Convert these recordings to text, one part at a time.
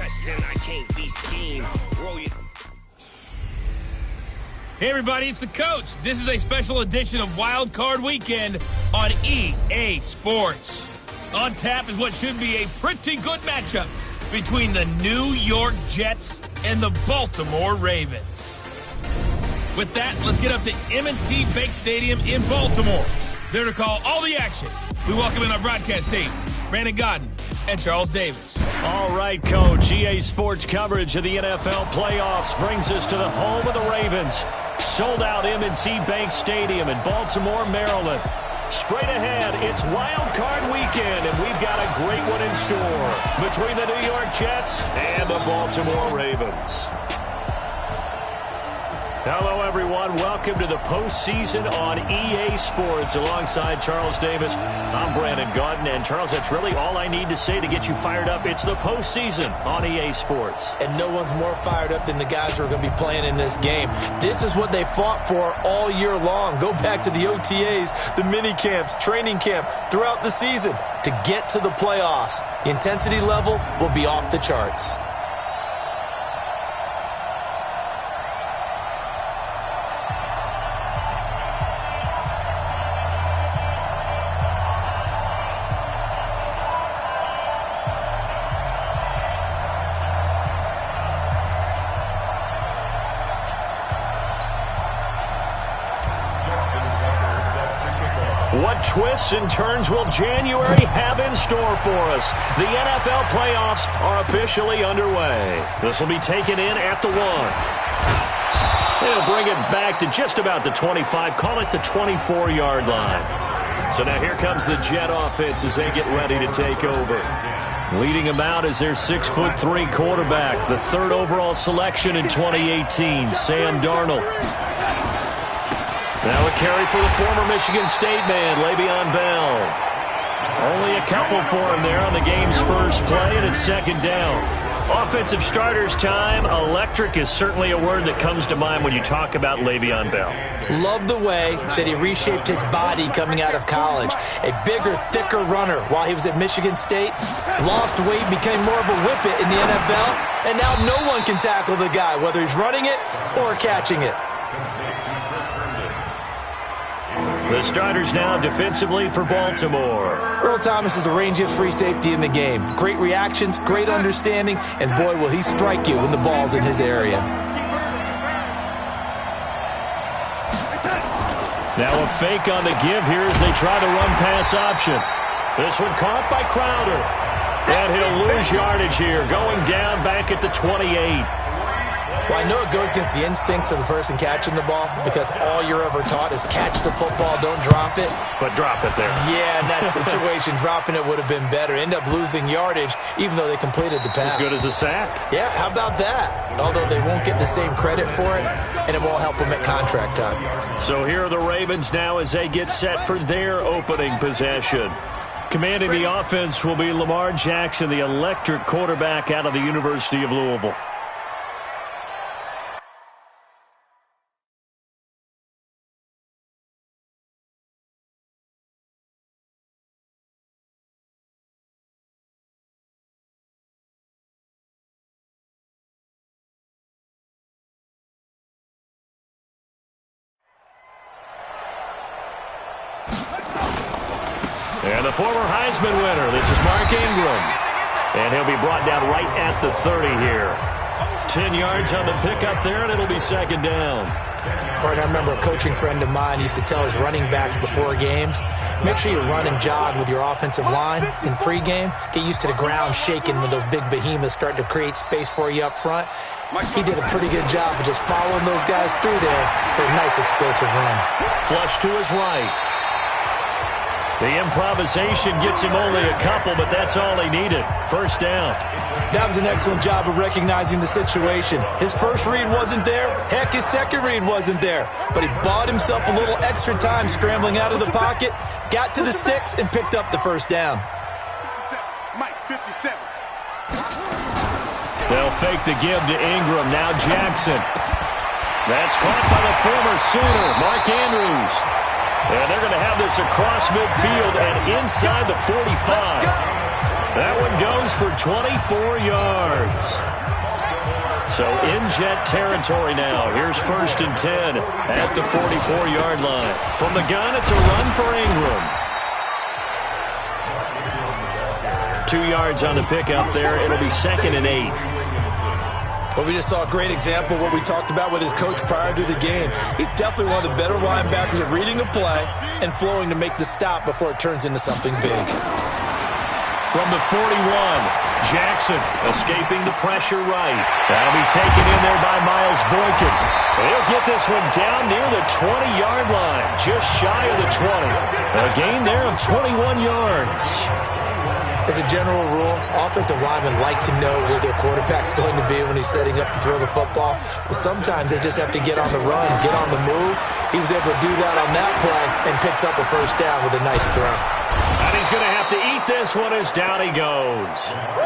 question, I can't be schemed. Hey everybody, it's the coach. This is a special edition of Wild Card Weekend on EA Sports. On tap is what should be a pretty good matchup between the New York Jets and the Baltimore Ravens. With that, let's get up to M&T Bank Stadium in Baltimore. There to call all the action, we welcome in our broadcast team, Brandon Godden and Charles Davis. All right, Coach. EA Sports coverage of the NFL playoffs brings us to the home of the Ravens. Sold out M&T Bank Stadium in Baltimore, Maryland. Straight ahead, it's Wild Card Weekend, and we've got a great one in store between the New York Jets and the Baltimore Ravens. Hello, everyone. Welcome to the postseason on EA Sports. Alongside Charles Davis, I'm Brandon Godden. And, Charles, that's really all I need to say to get you fired up. It's the postseason on EA Sports. And no one's more fired up than the guys who are going to be playing in this game. This is what they fought for all year long. Go back to the OTAs, the mini camps, training camp, throughout the season to get to the playoffs. The intensity level will be off the charts. What twists and turns will January have in store for us? The NFL playoffs are officially underway. This will be taken in at the 1. They'll bring it back to just about the 25, call it the 24-yard line. So now here comes the Jet offense as they get ready to take over. Leading them out is their 6'3" quarterback, the 3rd overall selection in 2018, Sam Darnold. Now a carry for the former Michigan State man, Le'Veon Bell. Only a couple for him there on the game's first play, and it's 2nd down. Offensive starters time. Electric is certainly a word that comes to mind when you talk about Le'Veon Bell. Love the way that he reshaped his body coming out of college. A bigger, thicker runner while he was at Michigan State. Lost weight, became more of a whippet in the NFL, and now no one can tackle the guy, whether he's running it or catching it. The starters now defensively for Baltimore. Earl Thomas is the rangiest free safety in the game. Great reactions, great understanding, and boy, will he strike you when the ball's in his area. Now a fake on the give here as they try the run-pass option. This one caught by Crowder. And he'll lose yardage here, going down back at the 28. Well, I know it goes against the instincts of the person catching the ball because all you're ever taught is catch the football, don't drop it. But drop it there. Yeah, in that situation, dropping it would have been better. End up losing yardage even though they completed the pass. As good as a sack. Yeah, how about that? Although they won't get the same credit for it, and it won't help them at contract time. So here are the Ravens now as they get set for their opening possession. Commanding the offense will be Lamar Jackson, the electric quarterback out of the University of Louisville. And the former Heisman winner, this is Mark Ingram. And he'll be brought down right at the 30 here. 10 yards on the pickup there, and it'll be 2nd down. I remember a coaching friend of mine used to tell his running backs before games, make sure you run and jog with your offensive line in pregame. Get used to the ground shaking when those big behemoths start to create space for you up front. He did a pretty good job of just following those guys through there for a nice explosive run. Flush to his right. The improvisation gets him only a couple, but that's all he needed. 1st down. That was an excellent job of recognizing the situation. His first read wasn't there. Heck, his second read wasn't there. But he bought himself a little extra time scrambling out of the pocket, got to the sticks, and picked up the 1st down. 57. Mike, 57. They'll fake the give to Ingram. Now Jackson. That's caught by the former Sooner, Mark Andrews. And they're going to have this across midfield and inside the 45. That one goes goes for 24 yards. So in jet territory now. Here's 1st and 10 at the 44-yard line. From the gun, it's a run for Ingram. 2 yards on the pickup there. It'll be 2nd and 8. Well, we just saw a great example of what we talked about with his coach prior to the game. He's definitely one of the better linebackers at reading a play and flowing to make the stop before it turns into something big. From the 41, Jackson escaping the pressure right. That'll be taken in there by Miles Boykin. He'll get this one down near the 20-yard line, just shy of the 20. A gain there of 21 yards. As a general rule, offensive linemen like to know where their quarterback's going to be when he's setting up to throw the football. But sometimes they just have to get on the run, get on the move. He was able to do that on that play and picks up a 1st down with a nice throw. And he's going to have to eat this one as down he goes.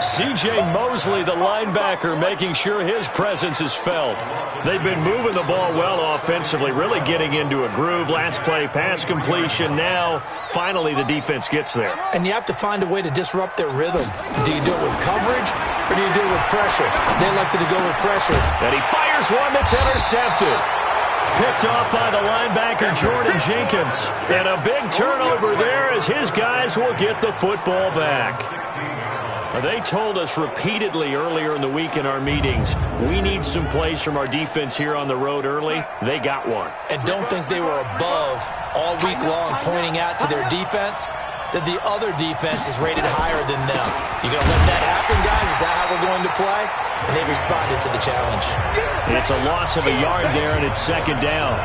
C.J. Mosley, the linebacker, making sure his presence is felt. They've been moving the ball well offensively, really getting into a groove. Last play, pass completion. Now, finally, the defense gets there. And you have to find a way to disrupt their rhythm. Do you do it with coverage or do you do it with pressure? They elected to go with pressure. And he fires one that's intercepted. Picked off by the linebacker, Jordan Jenkins. And a big turnover there as his guys will get the football back. They told us repeatedly earlier in the week in our meetings, we need some plays from our defense here on the road early. They got one. And don't think they were above all week long pointing out to their defense that the other defense is rated higher than them. You going to let that happen, guys? Is that how we're going to play? And they responded to the challenge. It's a loss of a yard there, and it's 2nd down.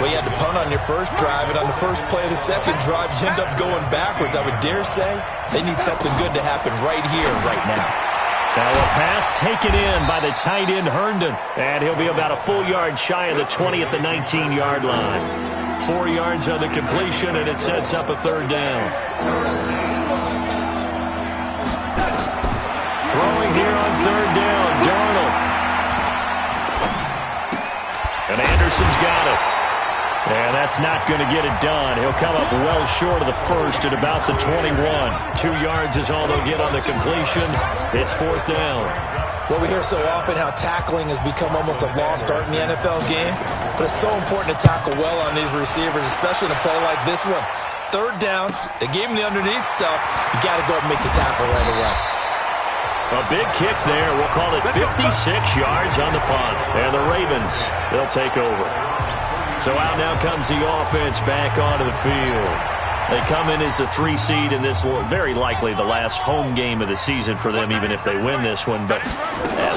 Well, you had to punt on your first drive, and on the first play of the second drive, you end up going backwards. I would dare say they need something good to happen right here, right now. Now a pass taken in by the tight end, Herndon. And he'll be about a full yard shy of the 20 at the 19-yard line. 4 yards on the completion, and it sets up a 3rd down. Throwing here on 3rd down, Darnold. And Anderson's got it. And that's not going to get it done. He'll come up well short of the 1st at about the 21. 2 yards is all they'll get on the completion. It's 4th down. Well, we hear so often how tackling has become almost a lost art in the NFL game. But it's so important to tackle well on these receivers, especially in a play like this one. 3rd down, they gave him the underneath stuff. You got to go up and make the tackle right away. A big kick there. We'll call it 56 yards on the punt. And the Ravens, they'll take over. So out now comes the offense back onto the field. They come in as the 3 seed in this, very likely the last home game of the season for them, even if they win this one. But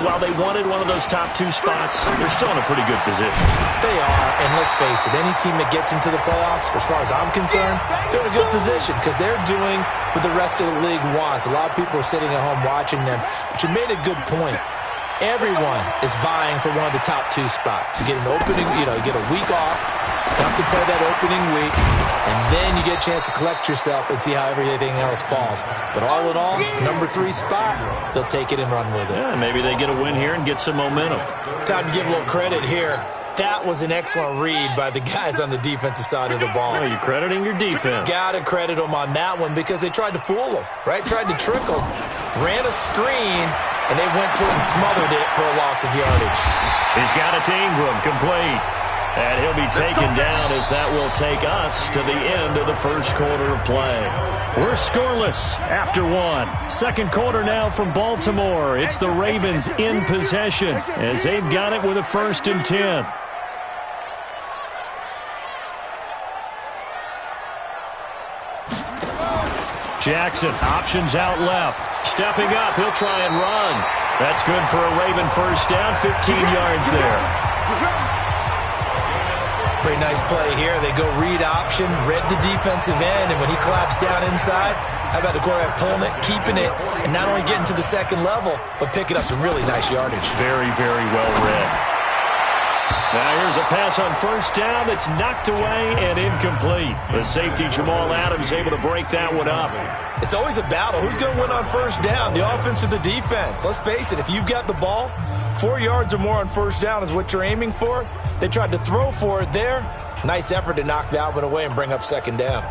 while they wanted one of those top 2 spots, they're still in a pretty good position. They are, and let's face it, any team that gets into the playoffs, as far as I'm concerned, they're in a good position because they're doing what the rest of the league wants. A lot of people are sitting at home watching them, but you made a good point. Everyone is vying for one of the top 2 spots. You get an opening, you get a week off, you have to play that opening week, and then you get a chance to collect yourself and see how everything else falls. But all in all, number 3 spot, they'll take it and run with it. Yeah, maybe they get a win here and get some momentum. Time to give a little credit here. That was an excellent read by the guys on the defensive side of the ball. Oh, you're crediting your defense. Got to credit them on that one because they tried to fool them, right? Tried to trick them. Ran a screen, and they went to it and smothered it for a loss of yardage. He's got it to Ingram, complete. And he'll be taken down as that will take us to the end of the first quarter of play. We're scoreless after 1. 2nd quarter now from Baltimore. It's the Ravens in possession as they've got it with a 1st and 10. Jackson, options out left. Stepping up, he'll try and run. That's good for a Raven 1st down, 15 yards there. Pretty nice play here. They go read option, read the defensive end, and when he claps down inside, how about the quarterback pulling it, keeping it, and not only getting to the 2nd level, but picking up some really nice yardage. Very, very well read. Now here's a pass on 1st down that's knocked away and incomplete. The safety, Jamal Adams, able to break that one up. It's always a battle. Who's going to win on 1st down, the offense or the defense? Let's face it, if you've got the ball, 4 yards or more on 1st down is what you're aiming for. They tried to throw for it there. Nice effort to knock that one away and bring up 2nd down.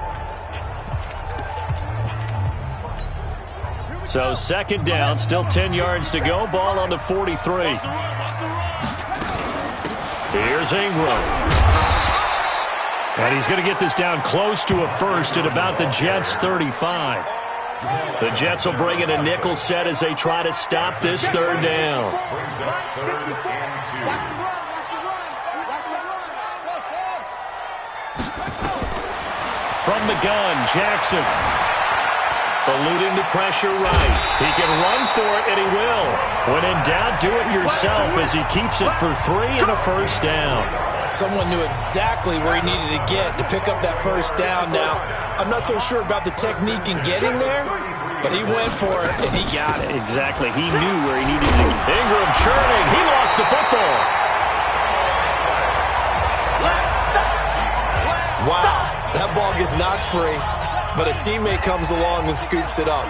So second down, still 10 yards to go. Ball on the 43. Here's Ingram. And he's going to get this down close to a first at about the Jets' 35. The Jets will bring in a nickel set as they try to stop this third down. From the gun, Jackson. Eluding the pressure right. He can run for it, and he will. When in doubt, do it yourself as he keeps it for 3 and a first down. Someone knew exactly where he needed to get to pick up that first down now. I'm not so sure about the technique in getting there, but he went for it, and he got it. Exactly. He knew where he needed to get. Ingram churning. He lost the football. Wow, that ball gets knocked free, but a teammate comes along and scoops it up.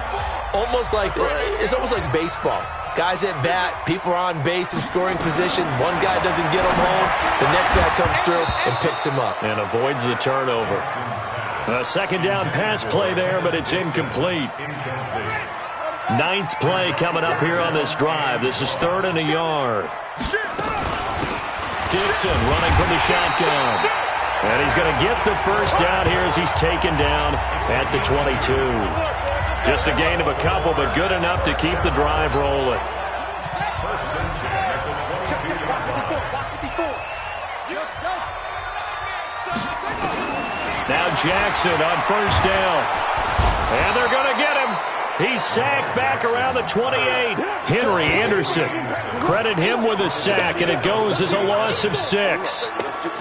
It's almost like baseball. Guys at bat, people are on base in scoring position. One guy doesn't get him home. The next guy comes through and picks him up. And avoids the turnover. A second down pass play there, but it's incomplete. 9th play coming up here on this drive. This is 3rd and a yard. Dixon running from the shotgun. And he's going to get the first down here as he's taken down at the 22. Just a gain of a couple, but good enough to keep the drive rolling. Now Jackson on first down. And they're going to get him. He's sacked back around the 28. Henry Anderson. Credit him with a sack, and it goes as a loss of 6.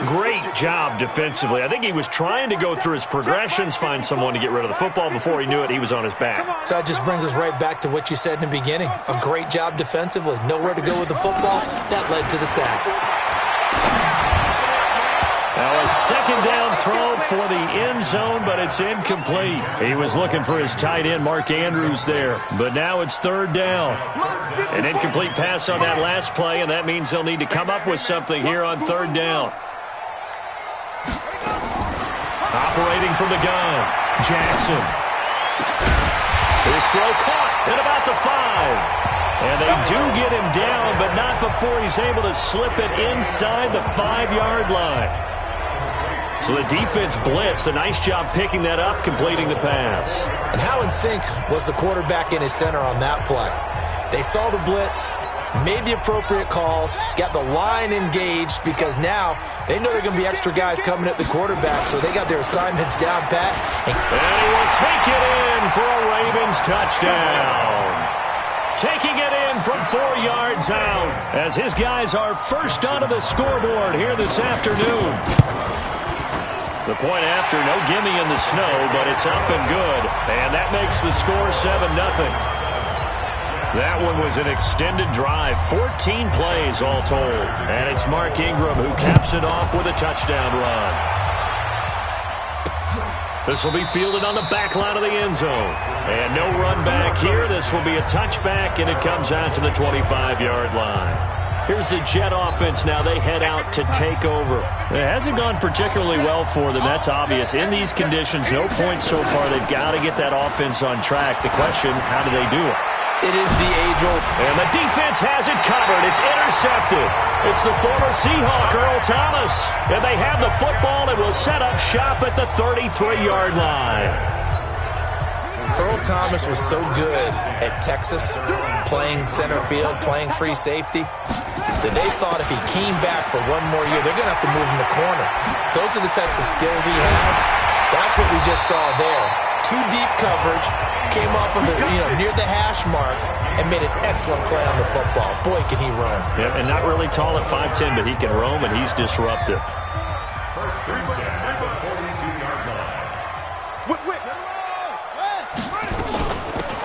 Great job defensively. I think he was trying to go through his progressions, find someone to get rid of the football. Before he knew it, he was on his back. So that just brings us right back to what you said in the beginning. A great job defensively. Nowhere to go with the football. That led to the sack. Now a second down throw for the end zone, but it's incomplete. He was looking for his tight end, Mark Andrews, there. But now it's 3rd down. An incomplete pass on that last play, and that means they'll need to come up with something here on 3rd down. Operating from the gun, Jackson. His throw caught at about the 5. And they do get him down, but not before he's able to slip it inside the 5-yard line. So the defense blitzed. A nice job picking that up, completing the pass. And how in sync was the quarterback in his center on that play? They saw the blitz, made the appropriate calls, got the line engaged, because now they know they're going to be extra guys coming at the quarterback, so they got their assignments down pat. And he will take it in for a Ravens touchdown. Taking it in from 4 yards out as his guys are first onto the scoreboard here this afternoon. The point after, no gimme in the snow, but it's up and good. And that makes the score 7-0. That one was an extended drive, 14 plays all told. And it's Mark Ingram who caps it off with a touchdown run. This will be fielded on the back line of the end zone. And no run back here. This will be a touchback, and it comes out to the 25-yard line. Here's the Jet offense now. They head out to take over. It hasn't gone particularly well for them. That's obvious. In these conditions, no points so far. They've got to get that offense on track. The question, how do they do it? It is the age-old. And the defense has it covered. It's intercepted. It's the former Seahawk, Earl Thomas. And they have the football and will set up shop at the 33-yard line. Earl Thomas was so good at Texas, playing center field, playing free safety, that they thought if he came back for one more year, they're going to have to move him to corner. Those are the types of skills he has. That's what we just saw there. 2 deep coverage, came off of the near the hash mark, and made an excellent play on the football. Boy, can he run. Yep, and not really tall at 5'10", but he can roam, and he's disruptive.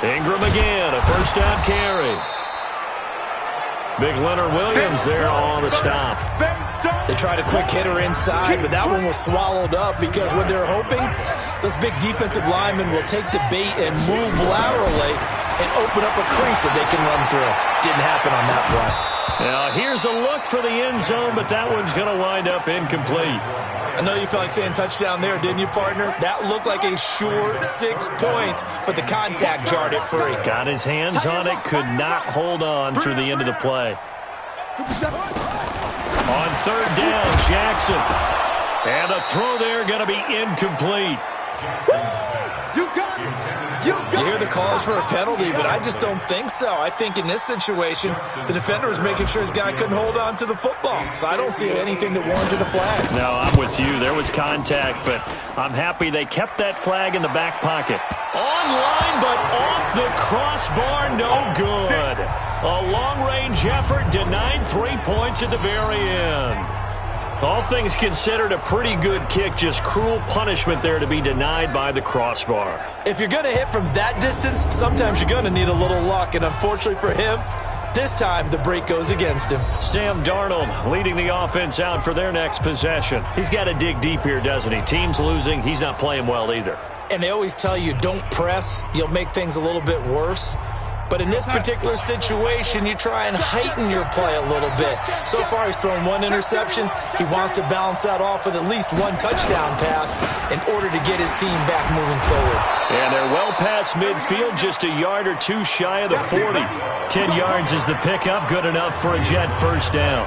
Ingram again, a first down carry. Big Leonard Williams there on the stop. They tried a quick hitter inside, but that one was swallowed up because what they're hoping, those big defensive linemen will take the bait and move laterally and open up a crease that they can run through. Didn't happen on that play. Now here's a look for the end zone, but that one's going to wind up incomplete. I know you felt like saying touchdown there, didn't you, partner? That looked like a sure 6 points, but the contact jarred it free. Got his hands on it, could not hold on through the end of the play. On third down, Jackson. And the throw there going to be incomplete. You hear the calls for a penalty, but I just don't think so. I think in this situation, the defender was making sure his guy couldn't hold on to the football. So I don't see anything that warranted a flag. No, I'm with you. There was contact, but I'm happy they kept that flag in the back pocket. Online, but off the crossbar, no good. A long-range effort denied 3 points at the very end. All things considered, a pretty good kick, just cruel punishment there to be denied by the crossbar. If you're going to hit from that distance, sometimes you're going to need a little luck, and unfortunately for him, this time the break goes against him. Sam Darnold leading the offense out for their next possession. He's got to dig deep here, doesn't he? Team's losing. He's not playing well either. And they always tell you, don't press. You'll make things a little bit worse. But in this particular situation, you try and heighten your play a little bit. So far, he's thrown one interception. He wants to balance that off with at least one touchdown pass in order to get his team back moving forward. And they're well past midfield, just a yard or two shy of the 40. 10 yards is the pickup, good enough for a Jet first down.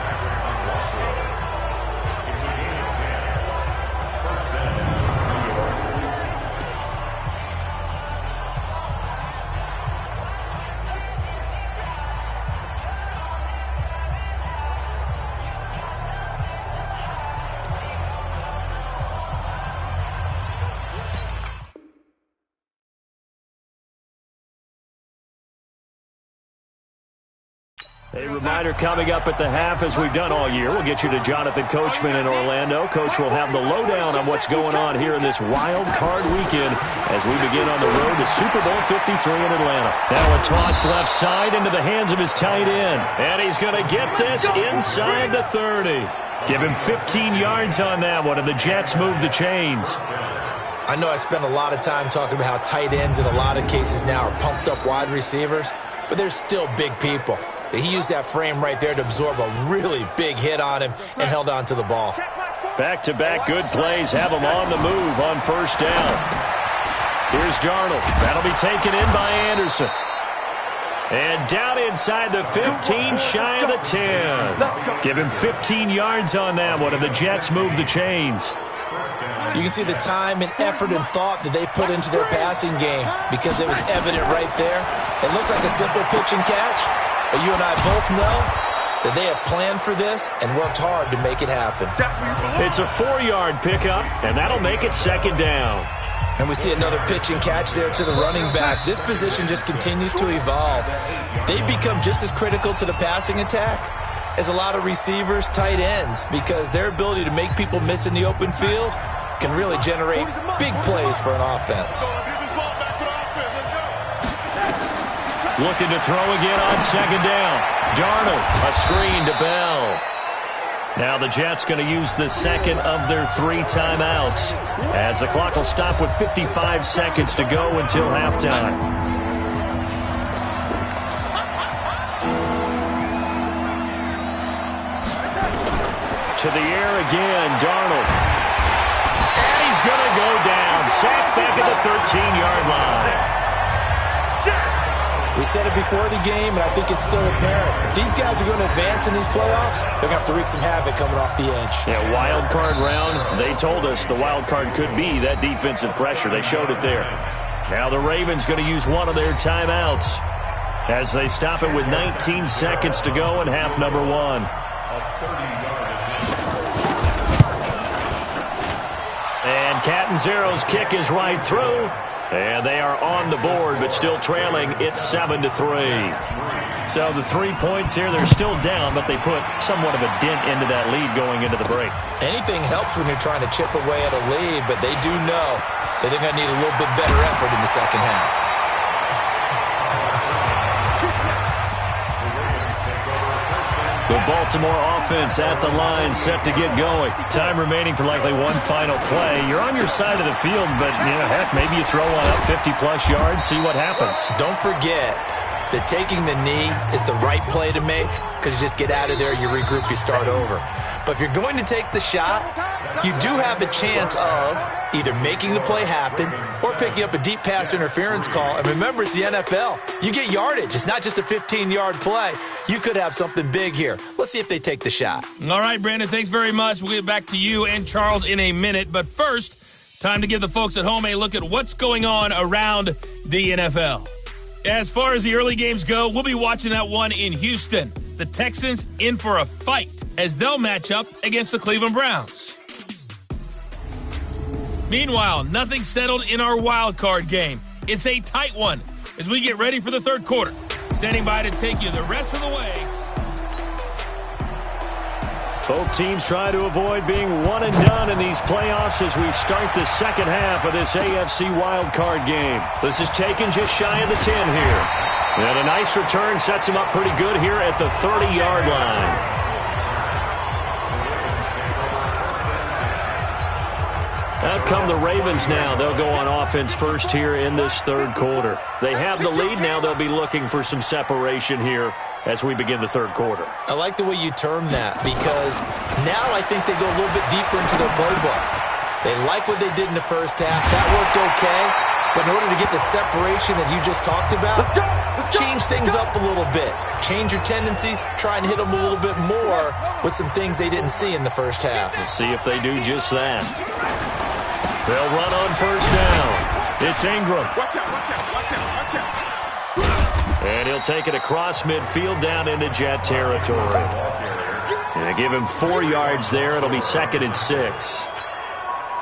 A reminder coming up at the half, as we've done all year. We'll get you to Jonathan Coachman in Orlando. Coach will have the lowdown on what's going on here in this wild card weekend as we begin on the road to Super Bowl 53 in Atlanta. Now a toss left side into the hands of his tight end. And he's going to get this inside the 30. Give him 15 yards on that one, and the Jets move the chains. I know I spent a lot of time talking about how tight ends in a lot of cases now are pumped up wide receivers, but they're still big people. He used that frame right there to absorb a really big hit on him and held on to the ball. Back-to-back good plays have him on the move on first down. Here's Darnold. That'll be taken in by Anderson. And down inside the 15, shy of the 10. Give him 15 yards on that one, and the Jets move the chains. You can see the time and effort and thought that they put into their passing game because it was evident right there. It looks like a simple pitch and catch. But you and I both know that they have planned for this and worked hard to make it happen. It's a 4-yard pickup, and that'll make it second down. And we see another pitch and catch there to the running back. This position just continues to evolve. They've become just as critical to the passing attack as a lot of receivers, tight ends, because their ability to make people miss in the open field can really generate big plays for an offense. Looking to throw again on second down. Darnold, a screen to Bell. Now the Jets going to use the second of their 3 timeouts, as the clock will stop with 55 seconds to go until halftime. To the air again, Darnold. And he's going to go down. Sacked back at the 13-yard line. We said it before the game, and I think it's still apparent. If these guys are going to advance in these playoffs, they're going to have to wreak some havoc coming off the edge. Yeah, wild card round. They told us the wild card could be that defensive pressure. They showed it there. Now the Ravens going to use one of their timeouts as they stop it with 19 seconds to go in half number 1. And Catanzaro's kick is right through. And they are on the board, but still trailing. It's 7-3. So the 3 points here, they're still down, but they put somewhat of a dent into that lead going into the break. Anything helps when you're trying to chip away at a lead, but they do know that they're going to need a little bit better effort in the second half. The Baltimore offense at the line, set to get going. Time remaining for likely one final play. You're on your side of the field, but, heck, maybe you throw one up 50-plus yards, see what happens. Don't forget, that taking the knee is the right play to make because you just get out of there, you regroup, you start over. But if you're going to take the shot, you do have a chance of either making the play happen or picking up a deep pass interference call. And remember, it's the NFL. You get yardage. It's not just a 15-yard play. You could have something big here. Let's see if they take the shot. All right, Brandon, thanks very much. We'll get back to you and Charles in a minute. But first, time to give the folks at home a look at what's going on around the NFL. As far as the early games go, we'll be watching that one in Houston. The Texans in for a fight as they'll match up against the Cleveland Browns. Meanwhile, nothing settled in our wild card game. It's a tight one as we get ready for the third quarter. Standing by to take you the rest of the way. Both teams try to avoid being one and done in these playoffs as we start the second half of this AFC wildcard game. This is taken just shy of the 10 here. And a nice return sets him up pretty good here at the 30-yard line. Out come the Ravens now. They'll go on offense first here in this third quarter. They have the lead now. They'll be looking for some separation here as we begin the third quarter. I like the way you term that because now I think they go a little bit deeper into their playbook. They like what they did in the first half. That worked okay. But in order to get the separation that you just talked about, change things up a little bit. Change your tendencies. Try and hit them a little bit more with some things they didn't see in the first half. We'll see if they do just that. They'll run on first down. It's Ingram. Watch out, watch out, watch out, watch out. And he'll take it across midfield down into Jet territory. And give him 4 yards there. It'll be 2nd and 6.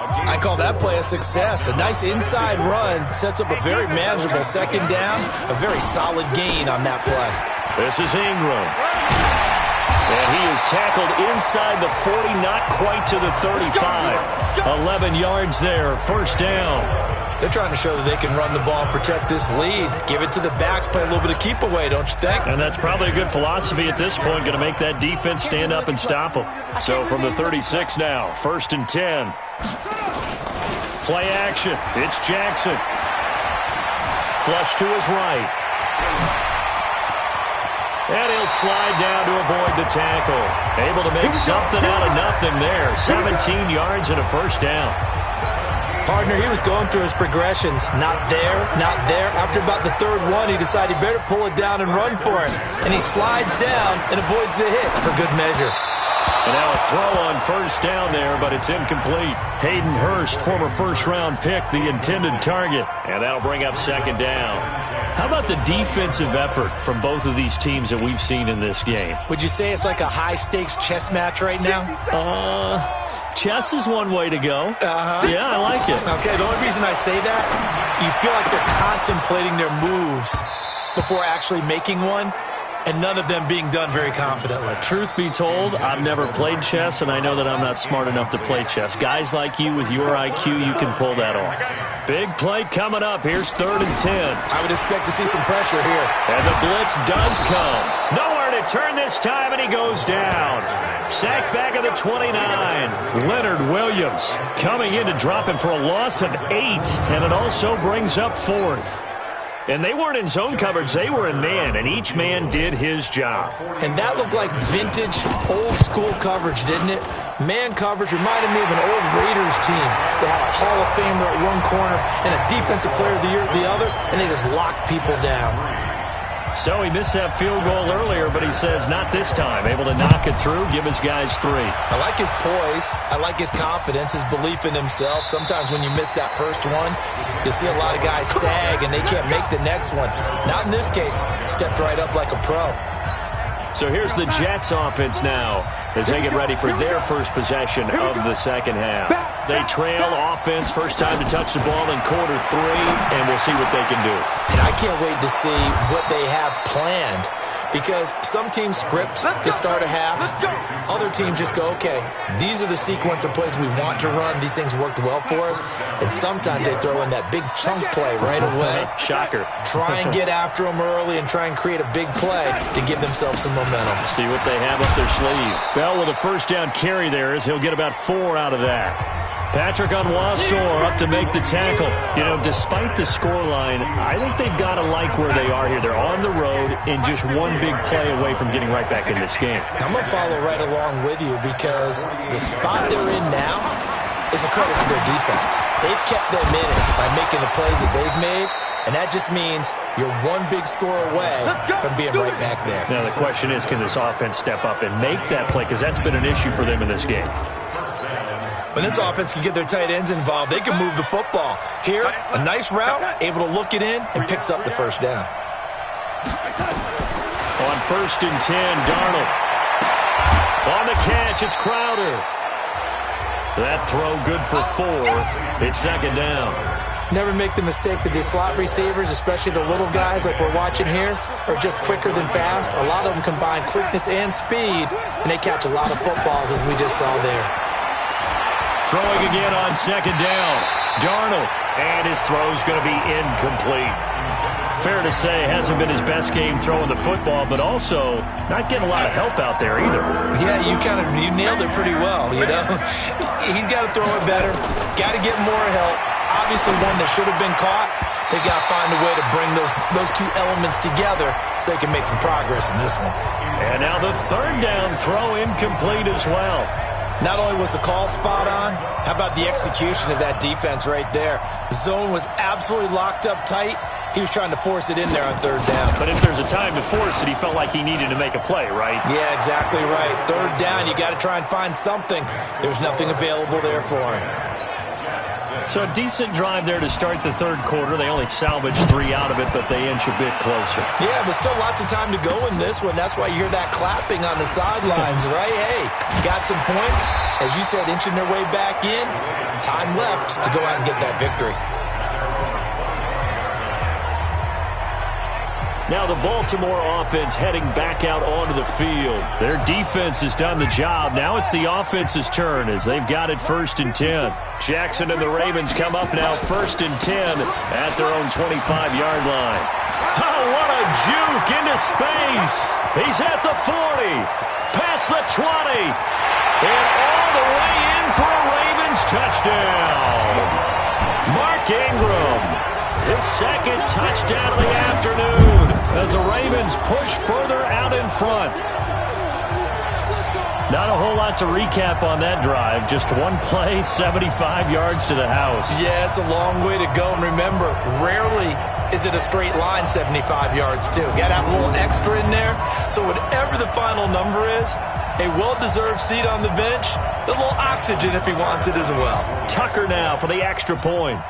I call that play a success. A nice inside run sets up a very manageable second down. A very solid gain on that play. This is Ingram. And he is tackled inside the 40, not quite to the 35. 11 yards there, first down. They're trying to show that they can run the ball and protect this lead. Give it to the backs, play a little bit of keep away, don't you think? And that's probably a good philosophy at this point, going to make that defense stand up and stop them. So from the 36 now, 1st and 10. Play action. It's Jackson. Flush to his right. And he'll slide down to avoid the tackle. Able to make something out of nothing there. 17 yards and a first down. Partner, he was going through his progressions. Not there, not there. After about the third one, he decided he better pull it down and run for it. And he slides down and avoids the hit for good measure. And now a throw on first down there, but it's incomplete. Hayden Hurst, former first-round pick, the intended target. And that'll bring up second down. How about the defensive effort from both of these teams that we've seen in this game? Would you say it's like a high-stakes chess match right now? Chess is one way to go. Yeah, I like it. Okay, the only reason I say that, you feel like they're contemplating their moves before actually making one, and none of them being done very confidently. Truth be told, I've never played chess, and I know that I'm not smart enough to play chess. Guys like you with your IQ, you can pull that off. Big play coming up. Here's 3rd and 10. I would expect to see some pressure here. And the blitz does come. Nowhere to turn this time, and he goes down. Sacked back at the 29. Leonard Williams coming in to drop him for a loss of 8, and it also brings up 4th. And they weren't in zone coverage. They were in man, and each man did his job. And that looked like vintage, old-school coverage, didn't it? Man coverage reminded me of an old Raiders team. They had a Hall of Famer at one corner and a Defensive Player of the Year at the other, and they just locked people down. So he missed that field goal earlier, but he says not this time. Able to knock it through, give his guys 3. I like his poise. I like his confidence, his belief in himself. Sometimes when you miss that first one, you'll see a lot of guys sag and they can't make the next one. Not in this case. Stepped right up like a pro. So here's the Jets offense now as they get ready for their first possession of the second half. They trail offense, first time to touch the ball in quarter 3, and we'll see what they can do. And I can't wait to see what they have planned, because some teams script to start a half. Other teams just go, okay, these are the sequence of plays we want to run. These things worked well for us. And sometimes they throw in that big chunk play right away. Shocker. Try and get after them early and try and create a big play to give themselves some momentum. See what they have up their sleeve. Bell with a first down carry there as he'll get about 4 out of that. Patrick Onwuasor up to make the tackle. You know, despite the scoreline, I think they've got to like where they are here. They're on the road and just one big play away from getting right back in this game. I'm going to follow right along with you because the spot they're in now is a credit to their defense. They've kept them in it by making the plays that they've made, and that just means you're one big score away from being right back there. Now, the question is, can this offense step up and make that play? Because that's been an issue for them in this game. When this offense can get their tight ends involved, they can move the football. Here, a nice route, able to look it in, and picks up the first down. On 1st and 10, Darnold. On the catch, it's Crowder. That throw good for 4. It's 2nd down. Never make the mistake that these slot receivers, especially the little guys like we're watching here, are just quicker than fast. A lot of them combine quickness and speed, and they catch a lot of footballs, as we just saw there. Throwing again on 2nd down. Darnold, and his throw's going to be incomplete. Fair to say, hasn't been his best game throwing the football, but also not getting a lot of help out there either. Yeah, you nailed it pretty well, you know. He's got to throw it better, got to get more help. Obviously one that should have been caught. They've got to find a way to bring those two elements together so they can make some progress in this one. And now the 3rd down throw incomplete as well. Not only was the call spot on, how about the execution of that defense right there? The zone was absolutely locked up tight. He was trying to force it in there on 3rd down. But if there's a time to force it, he felt like he needed to make a play, right? Yeah, exactly right. 3rd down, you got to try and find something. There's nothing available there for him. So a decent drive there to start the 3rd quarter. They only salvaged 3 out of it, but they inch a bit closer. Yeah, but still lots of time to go in this one. That's why you hear that clapping on the sidelines, right? Hey, got some points. As you said, inching their way back in. Time left to go out and get that victory. Now the Baltimore offense heading back out onto the field. Their defense has done the job. Now it's the offense's turn as they've got it 1st and 10. Jackson and the Ravens come up now 1st and 10 at their own 25-yard line. Oh, what a juke into space. He's at the 40, past the 20, and all the way in for a Ravens touchdown. Mark Ingram. His 2nd touchdown of the afternoon as the Ravens push further out in front. Not a whole lot to recap on that drive. Just one play, 75 yards to the house. Yeah, it's a long way to go. And remember, rarely is it a straight line 75 yards, too. Got to have a little extra in there. So whatever the final number is, a well-deserved seat on the bench, a little oxygen if he wants it as well. Tucker now for the extra point.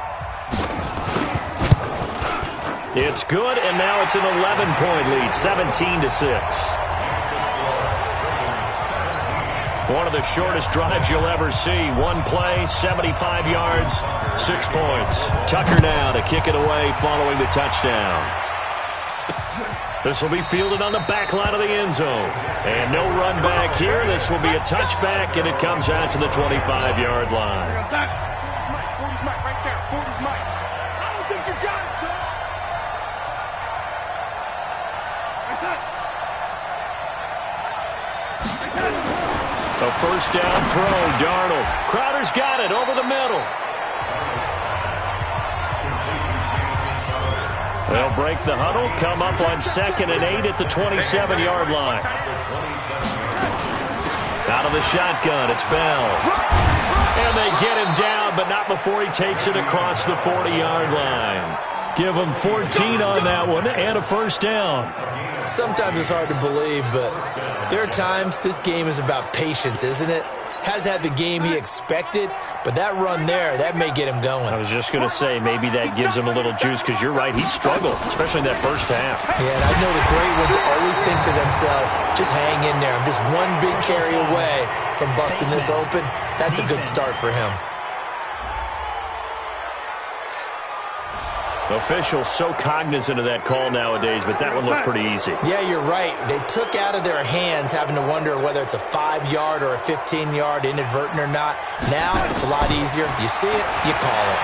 It's good, and now it's an 11-point lead, 17-6. One of the shortest drives you'll ever see. One play, 75 yards, 6 points. Tucker now to kick it away following the touchdown. This will be fielded on the back line of the end zone. And no run back here. This will be a touchback, and it comes out to the 25-yard line. 40's Mike right there. 40's Mike. I don't think you got it, son. A 1st down throw, Darnold. Crowder's got it over the middle. They'll break the huddle, come up on 2nd and 8 at the 27-yard line. Out of the shotgun, it's Bell. And they get him down, but not before he takes it across the 40-yard line. Give him 14 on that one and a 1st down. Sometimes it's hard to believe, but there are times this game is about patience, isn't it? Has had the game he expected, but that run there, that may get him going. I was just going to say, maybe that gives him a little juice, because you're right, he struggled, especially in that 1st half. Yeah, and I know the great ones always think to themselves, just hang in there. I'm just one big carry away from busting this open. That's a good start for him. Officials so cognizant of that call nowadays, but that one looked pretty easy. Yeah, you're right. They took out of their hands having to wonder whether it's a 5-yard or a 15-yard, inadvertent or not. Now it's a lot easier. You see it, you call it.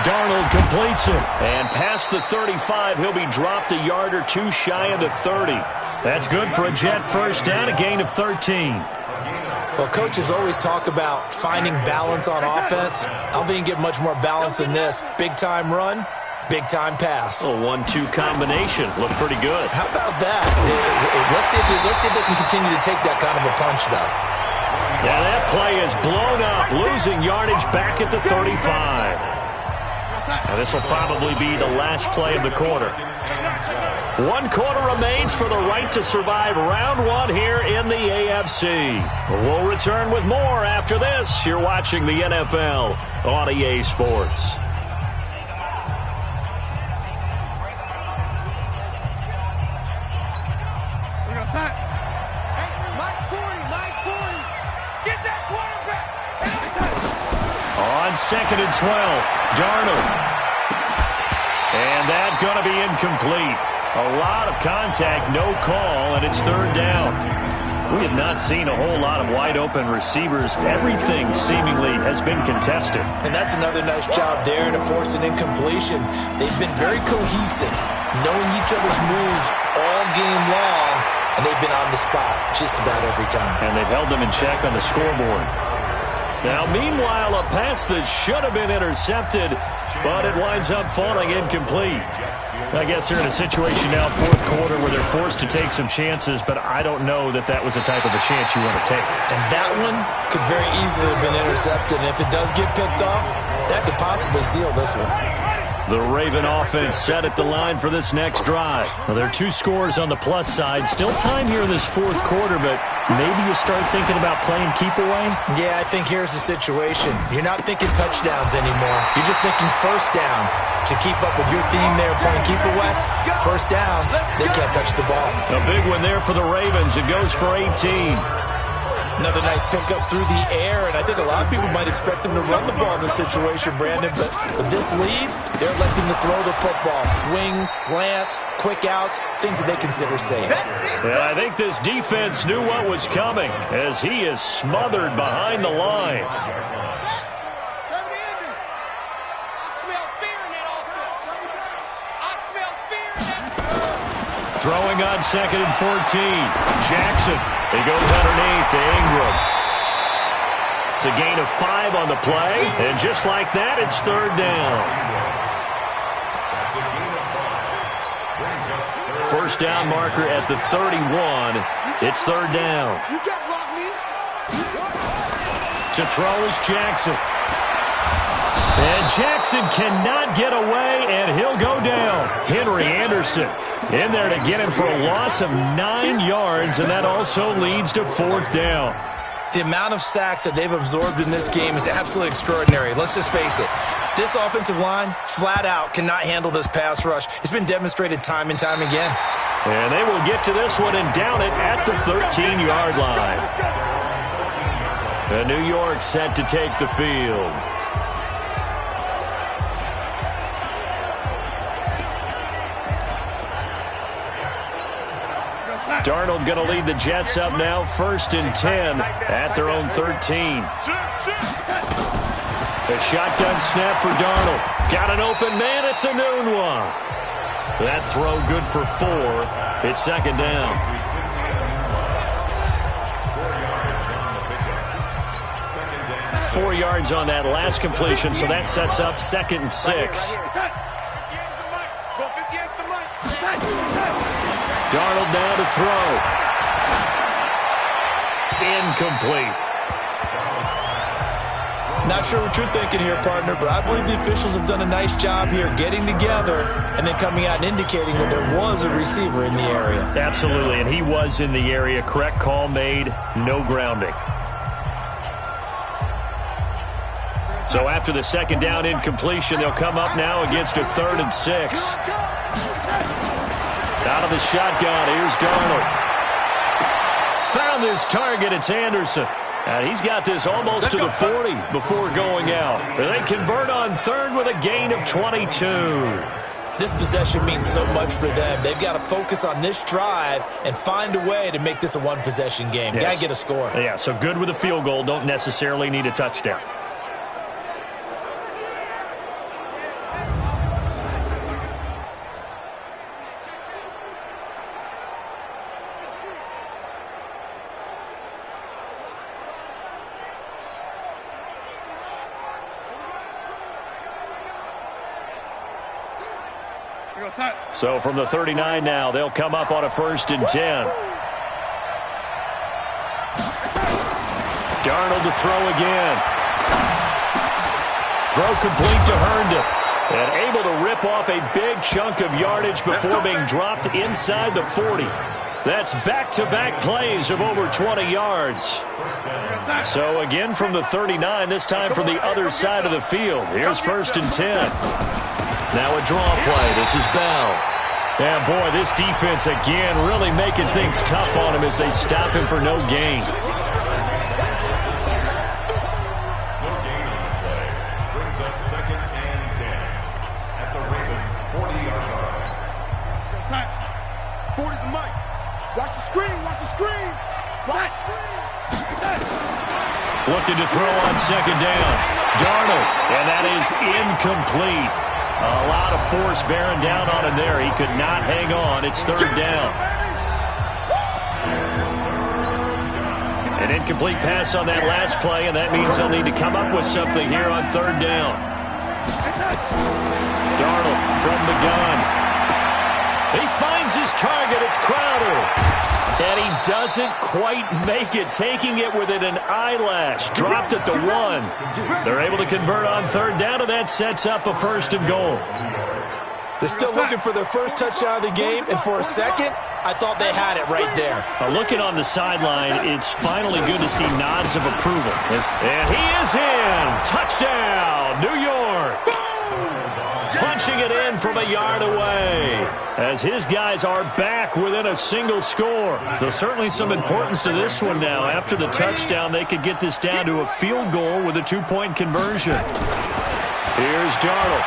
Darnold completes it. And past the 35, he'll be dropped a yard or two shy of the 30. That's good for a Jet 1st down, a gain of 13. Well, coaches always talk about finding balance on offense. I don't think you get much more balance than this. Big-time run, big-time pass. A 1-2 combination. Looked pretty good. How about that? Let's see if they can continue to take that kind of a punch, though. Yeah, that play is blown up, losing yardage back at the 35. Now, this will probably be the last play of the quarter. 1 quarter remains for the right to survive round 1 here in the AFC. We'll return with more after this. You're watching the NFL on EA Sports. On 2nd and 12, Darnold. And that's going to be incomplete. A lot of contact, no call, and it's 3rd down. We have not seen a whole lot of wide-open receivers. Everything seemingly has been contested. And that's another nice job there to force an incompletion. They've been very cohesive, knowing each other's moves all game long, and they've been on the spot just about every time. And they've held them in check on the scoreboard. Now, meanwhile, a pass that should have been intercepted, but it winds up falling incomplete. I guess they're in a situation now, 4th quarter, where they're forced to take some chances, but I don't know that that was the type of a chance you want to take. And that one could very easily have been intercepted, and if it does get picked off, that could possibly seal this one. The Raven offense set at the line for this next drive. Well, there are 2 scores on the plus side. Still time here in this 4th quarter, but maybe you start thinking about playing keep away? Yeah, I think here's the situation. You're not thinking touchdowns anymore. You're just thinking first downs. To keep up with your theme there, playing keep away, first downs, they can't touch the ball. A big one there for the Ravens. It goes for 18. Another nice pickup through the air, and I think a lot of people might expect them to run the ball in this situation, Brandon, but with this lead, they're electing to throw the football. Swings, slants, quick outs, things that they consider safe. Yeah, I think this defense knew what was coming as he is smothered behind the line. Throwing on 2nd and 14. Jackson. He goes underneath to Ingram. It's a gain of 5 on the play. And just like that, it's 3rd down. 1st down marker at the 31. It's 3rd down. To throw is Jackson. And Jackson cannot get away, and he'll go down. Henry Anderson in there to get him for a loss of 9 yards, and that also leads to 4th down. The amount of sacks that they've absorbed in this game is absolutely extraordinary. Let's just face it. This offensive line, flat out, cannot handle this pass rush. It's been demonstrated time and time again. And they will get to this one and down it at the 13-yard line. And New York set to take the field. Darnold going to lead the Jets up now, 1st and 10 at their own 13. A shotgun snap for Darnold. Got an open man. It's a noon one. That throw good for 4. It's 2nd down. Four yards on that last completion, so that sets up 2nd and 6. Darnold now to throw. Incomplete. Not sure what you're thinking here, partner, but I believe the officials have done a nice job here getting together and then coming out and indicating that there was a receiver in the area. Absolutely, and he was in the area. Correct call made, no grounding. So after the 2nd down incompletion, they'll come up now against a 3rd and 6. Out of the shotgun, here's Darnold. Found his target, it's Anderson. And he's got this almost to the 40 before going out. They convert on 3rd with a gain of 22. This possession means so much for them. They've got to focus on this drive and find a way to make this a one-possession game. Yes. Got to get a score. Yeah, so good with a field goal. Don't necessarily need a touchdown. So from the 39 now, they'll come up on a 1st and 10. Darnold to throw again. Throw complete to Herndon. And able to rip off a big chunk of yardage before being dropped inside the 40. That's back-to-back plays of over 20 yards. So again from the 39, this time from the other side of the field. Here's 1st and 10. Now a draw play. This is Bell. And boy, this defense again really making things tough on him as they stop him for no gain. Brings up 2nd and 10 at the Ravens' 40-yard line. 40's the mic. Watch the screen. Watch the screen. Watch the screen. Looking to throw on 2nd down. Darnold, and that is incomplete. A lot of force bearing down on him there. He could not hang on. It's 3rd down. An incomplete pass on that last play, and that means they'll need to come up with something here on 3rd down. Darnold from the gun. He finds his target. It's Crowder. And he doesn't quite make it, taking it within an eyelash. Dropped at the 1. They're able to convert on 3rd down, and that sets up a 1st and goal. They're still looking for their first touchdown of the game, and for a second, I thought they had it right there. Looking on the sideline, it's finally good to see nods of approval. And he is in. Touchdown, New York. Punching it in from a yard away as his guys are back within a single score. So certainly some importance to this one now. After the touchdown, they could get this down to a field goal with a 2-point conversion. Here's Darnold.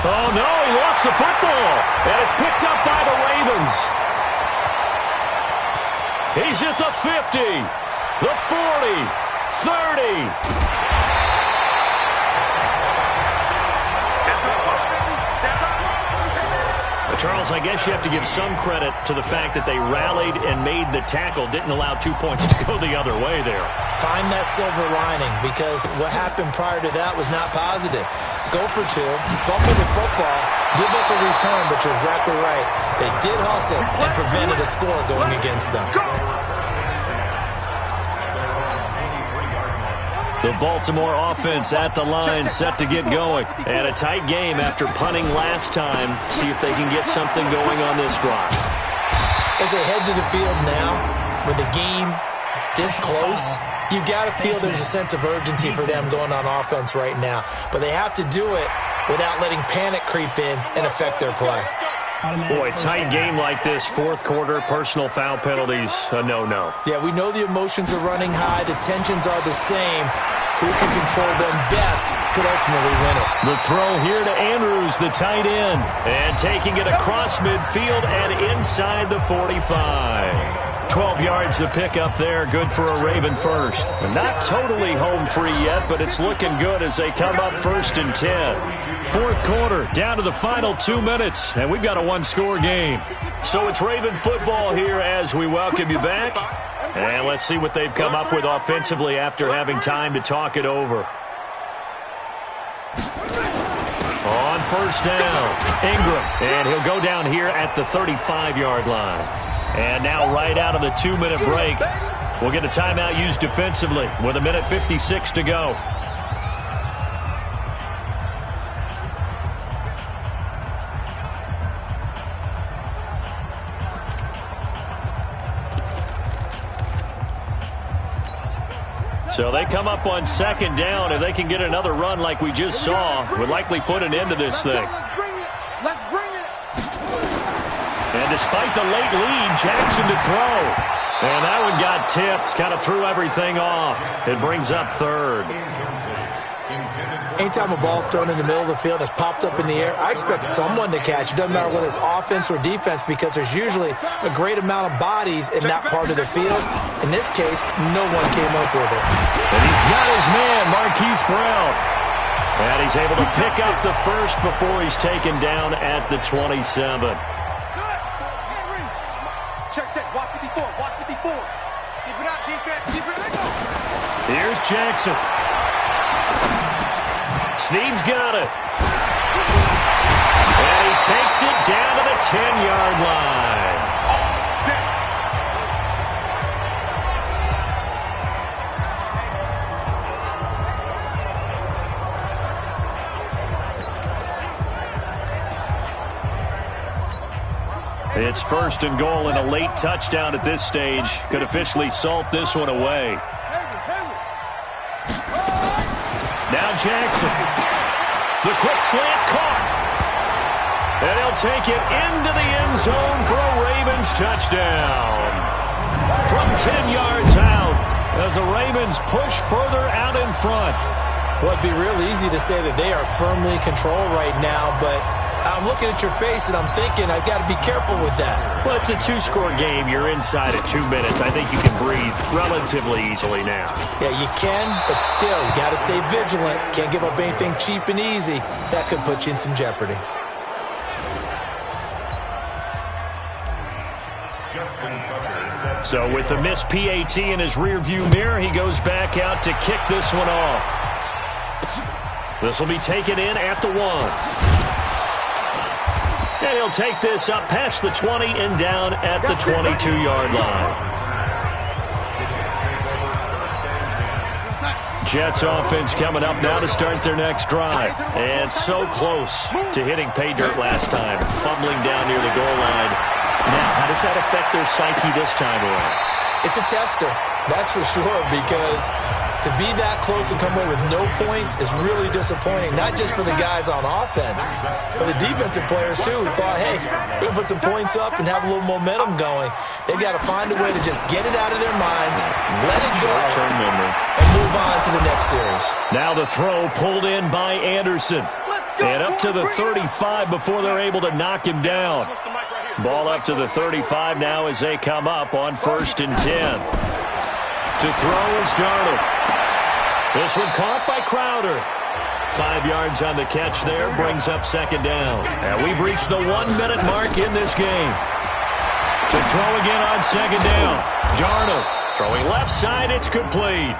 Oh, no, he lost the football. And it's picked up by the Ravens. He's at the 50, the 40, 30. Charles, I guess you have to give some credit to the fact that they rallied and made the tackle, didn't allow 2 points to go the other way there. Find that silver lining, because what happened prior to that was not positive. Go for 2, fumble the football, give up a return, but you're exactly right. They did hustle and prevented a score going against them. The Baltimore offense at the line, set to get going. And a tight game after punting last time. See if they can get something going on this drive. As they head to the field now, with the game this close, you've got to feel there's a sense of urgency for them going on offense right now. But they have to do it without letting panic creep in and affect their play. Boy, tight game like this, 4th quarter, personal foul penalties, a no-no. Yeah, we know the emotions are running high. The tensions are the same. Who can control them best could ultimately win it. The throw here to Andrews, the tight end. And taking it across midfield and inside the 45. 12 yards to pick up there, good for a Raven first. Not totally home free yet, but it's looking good as they come up 1st and 10. 4th quarter, down to the final 2 minutes, and we've got a 1-score game. So it's Raven football here as we welcome you back. And let's see what they've come up with offensively after having time to talk it over. On 1st down, Ingram, and he'll go down here at the 35-yard line. And now right out of the 2-minute break, we'll get a timeout used defensively with 1:56 to go. So they come up on 2nd down. If they can get another run like we just saw, would likely put an end to this thing. Let's bring it. And despite the late lead, Jackson to throw. And that one got tipped, kind of threw everything off. It brings up 3rd. Anytime a ball's thrown in the middle of the field, it's popped up in the air, I expect someone to catch. It doesn't matter whether it's offense or defense, because there's usually a great amount of bodies in that part of the field. In this case, no one came up with it. And he's got his man, Marquise Brown. And he's able to pick up the first before he's taken down at the 27. Check. Watch 54. Watch 54. Keep it up, defense. Keep it up. Here's Jackson. Snead's got it. takes it down to the 10-yard line. It's first and goal, and a late touchdown at this stage could officially salt this one away. Now Jackson. The quick slant caught. And he'll take it into the end zone for a Ravens touchdown. From 10 yards out as the Ravens push further out in front. Well, it'd be real easy to say that they are firmly in control right now, but I'm looking at your face and I'm thinking I've got to be careful with that. Well, it's a two-score game. You're inside at 2 minutes. I think you can breathe relatively easily now. Yeah, you can, but still, you got to stay vigilant. Can't give up anything cheap and easy. That could put you in some jeopardy. So with the missed PAT in his rearview mirror, he goes back out to kick this one off. This will be taken in at the 1. And he'll take this up past the 20 and down at the 22-yard line. Jets offense coming up now to start their next drive. And so close to hitting pay dirt last time, fumbling down near the goal line. Now, how does that affect their psyche this time around? It's a tester, that's for sure, because to be that close and come away with no points is really disappointing, not just for the guys on offense, but the defensive players, too, who thought, hey, we're going to put some points up and have a little momentum going. They've got to find a way to just get it out of their minds, let it go, and move on to the next series. Now the throw pulled in by Anderson. And up to the 35 before they're able to knock him down. Ball up to the 35 now as they come up on 1st and 10. To throw is Darnold. This one caught by Crowder. 5 yards on the catch there, brings up 2nd down. And we've reached the 1-minute mark in this game. To throw again on 2nd down. Darnold throwing left side, it's complete.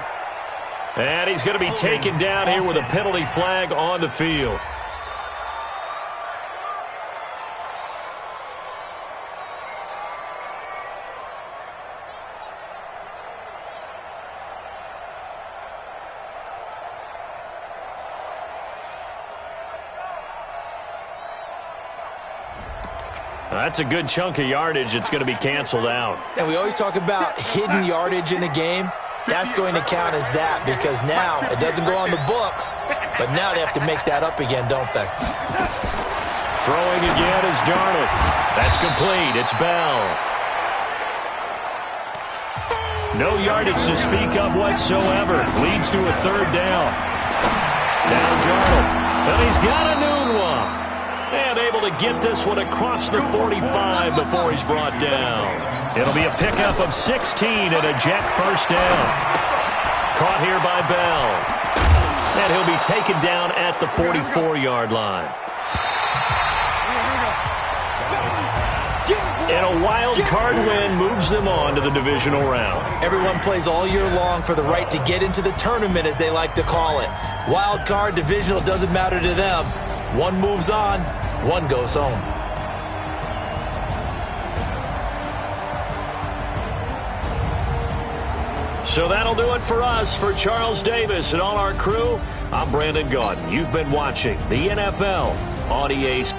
And he's going to be taken down here with a penalty flag on the field. That's a good chunk of yardage. It's going to be canceled out. And we always talk about hidden yardage in a game. That's going to count as that because now it doesn't go on the books, but now they have to make that up again, don't they? Throwing again is Darnold. That's complete. It's Bell. No yardage to speak of whatsoever. Leads to a 3rd down. Now Darnold. And he's got a new one. And able to get this one across the 45 before he's brought down. It'll be a pickup of 16 and a Jet 1st down. Caught here by Bell. And he'll be taken down at the 44-yard line. And a wild card win moves them on to the divisional round. Everyone plays all year long for the right to get into the tournament, as they like to call it. Wild card, divisional, doesn't matter to them. One moves on, one goes home. So that'll do it for us. For Charles Davis and all our crew, I'm Brandon Gaudin. You've been watching the NFL on EA Sports.